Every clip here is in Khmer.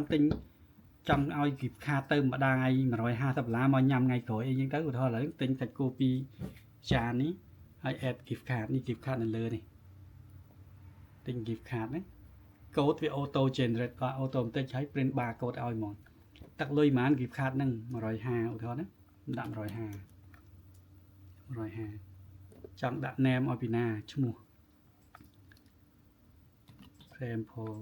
tinh trong ao kịp kha tôm mà đang ai mà rồi ha tập lá mà nhầm ngày khỏi nhưng tới của thôi là tinh thạch copy trà ní hay add kịp kha này lừa này tinh kịp kha đấy code với auto generate và auto tinhใช้ print barcode ឲ្យមកតាក់លុយប៉ុន្មាន gift card ហ្នឹង150ឧទាហរណ៍ណាដាក់150ចង់ដាក់ name ឲ្យពីណាឈ្មោះ sample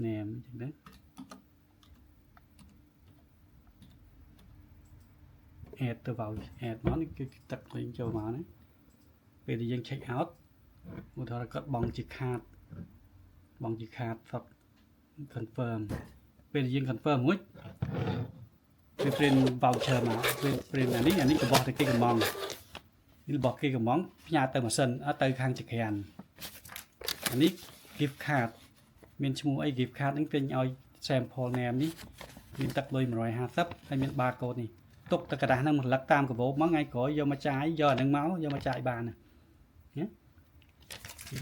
name អញ្ចឹងណា add ទៅvào add មកនេះគឺទឹកលេងចូលមកណាពេលដែលយើង check out ឧទាហរណ៍គាត់បងជា card សត confirm ពេលដែលយើង confirm មួយវា print voucher មកវា print អានេះរបស់តែគេកំងនេះរបស់គេកំងផ្ញើទៅម៉ាស៊ីនទៅខាងចក្រានអានេះ gift card មានឈ្មោះអី gift card ហ្នឹងពេញឲ្យ sample name នេះមានទឹកលុយ150ហើយមាន barcode នេះទុកទៅกระดาษហ្នឹងមកលឹកតាមកាបូបមកថ្ងៃក្រោយយកមកចាយយកអាហ្នឹងមកយកមកចាយបានណា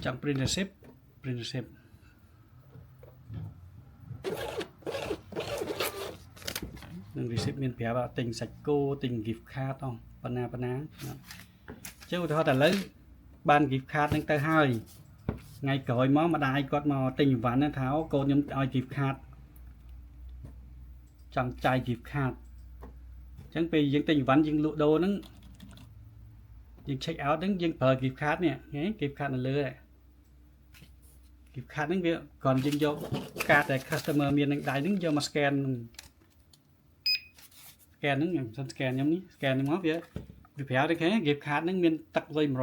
ចង់ print receipt នឹង receipt មានប្រាប់ថាទិញសាច់គោទិញ gift card អស់ប៉ុណ្ណាចឹងឧទាហរណ៍តែឥឡូវបាន gift card ហ្នឹងទៅហើយថ្ងៃក្រោយមកម្ដាយគាត់មកទិញអីវ៉ាន់ហ្នឹងថាអូកូនខ្ញុំឲ្យ gift card ចង់ចាយ gift card ចឹងពេលយើងទិញអីវ៉ាន់យើងលក់ដូរហ្នឹងយើង check out ហ្នឹងយើងប្រើ gift card នេះ gift card នៅលើហ្នឹង gift card ហ្នឹងវាគ្រាន់យើងយក card ដែល customer មាននឹងដៃហ្នឹងយកមក scan ហ្នឹងខ្ញុំសិន scan ខ្ញុំនេះ scan ហ្នឹងមកវាប្រាប់ទេ gift card ហ្នឹងមានទឹកលុយ$150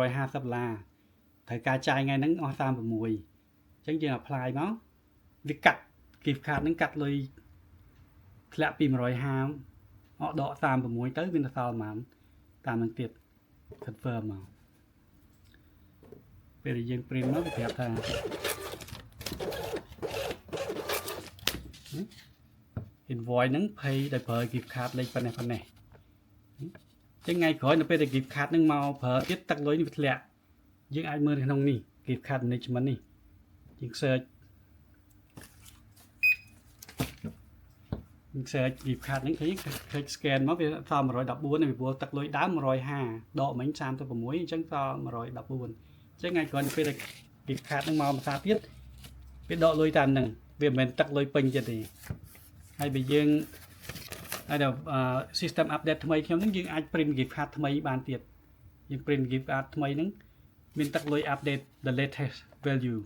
ត្រូវការចាយថ្ងៃហ្នឹងអស់36អញ្ចឹងយើង apply មកវាកាត់ gift card ហ្នឹងកាត់លុយធ្លាក់ពី150ដក36ទៅវានៅសល់ប៉ុន្មានតាមនឹងទៀត confirm មកពេលយើង print មកវាប្រាប់ថាinvoice ហ្នឹង pay ដោយប្រើ gift card លេខប៉ុណ្ណេះអញ្ចឹងថ្ងៃក្រោយនៅពេលដែល gift card ហ្នឹងមកប្រើទៀតទឹកលុយនេះវាធ្លាក់យើងអាចមើលក្នុងនេះ gift card management នេះយើង search gift card ហ្នឹងឃើញ scan មកវាសល់114ពីព្រោះទឹកលុយដើម150ដកមិញ36អញ្ចឹងសល់114អញ្ចឹងថ្ងៃក្រោយពេលដែល gift card ហ្នឹងមកភាសាទៀតវាដកលុយតាមហ្នឹងវាមិនមែនទឹកលុយពេញទៀតទេហើយបើយើងហើយដល់ system update ថ្មីខ្ញុំហ្នឹងយើងអាច print gift card ថ្មីបានទៀតយើង print gift card ថ្មីហ្នឹងមានទឹកលុយ update the latest value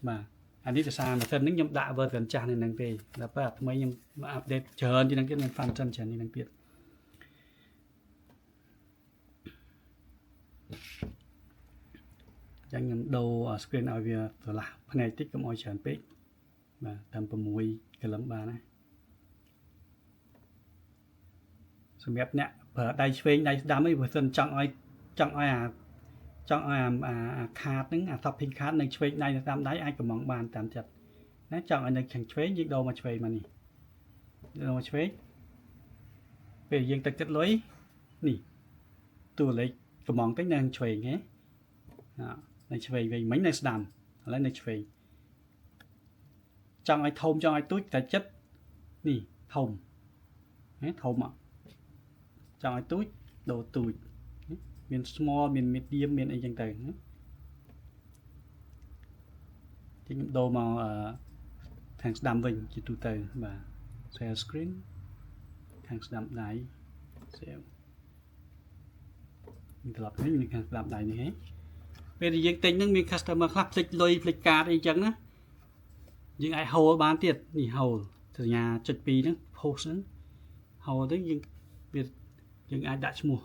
បាទអានេះភាសាម៉ាស៊ីនហ្នឹងខ្ញុំដាក់ version ចាស់នៅហ្នឹងទេដល់ពេលអាថ្មីខ្ញុំ update ច្រើនជាងហ្នឹងទៀតមាន function ច្រើនជាងហ្នឹងទៀតចឹងខ្ញុំដូរ screen ឲ្យវាឆ្លាស់ផ្នែកតិចកុំឲ្យច្រើនពេកបាទតាម6 កន្លឹមបានណាសម្រាប់អ្នកប្រើដៃឆ្វេងដៃស្ដាំអីបើសិនចង់ឲ្យអាខាតហ្នឹងអា shopping card នៅឆ្វេងដៃតាមដៃអាចកំងបានតាមចិត្តណាចង់ឲ្យនៅខាងឆ្វេងយើងដូរមកឆ្វេងមកនេះដូរមកឆ្វេងពេលយើងទឹកចិត្តលុយនេះតួលេខកំងតិចនៅខាងឆ្វេងហ៎នៅឆ្វេងវិញមិញនៅស្ដាំឥឡូវនៅឆ្វេងចង់ឲ្យធំចង់ឲ្យទូចតែចិត្តនេះធំធំចង់ឲ្យទូចដូរទូចមាន small មាន medium មានអីចឹងទៅខ្ញុំដូរមកខាងស្ដាំវិញជាទូទៅបាទ share screen ខាងស្ដាំដៃ save មានត្រឡប់វិញខាងស្ដាំដៃនេះហ៎ពេលដែលយើងទិញហ្នឹងមាន customer ខ្លះភ្លេចលុយភ្លេចកាតអីចឹងណាយើងអាច hold បានទៀតនេះ hold សញ្ញាចុច2ហ្នឹង post ហ្នឹង hold ទៅយើងអាចដាក់ឈ្មោះ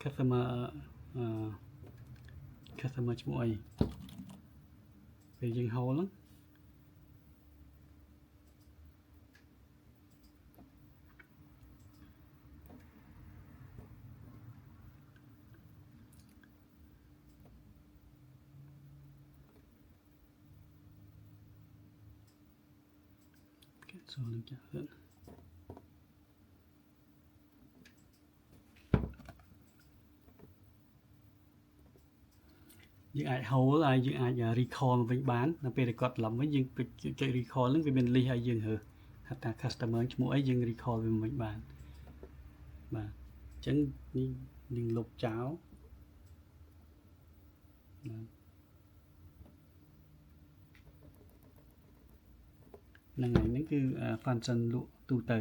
customer ឈ្មោះអីពេលយើង hold ហ្នឹងចូលនឹងចាស់ទៀតយ យើងអាច hold ហើយយើងអាច recall មកវិញបាននៅពេលដែលគាត់ឡំវិញយើងចុច recall ហ្នឹងវាមាន list ឲ្យយើងរើសថា customer ឈ្មោះអីយើង recall វាមកវិញបានបាទអញ្ចឹងយើងលុបចោលហ្នឹងហើយហ្នឹងគឺ function លក់ទូទៅ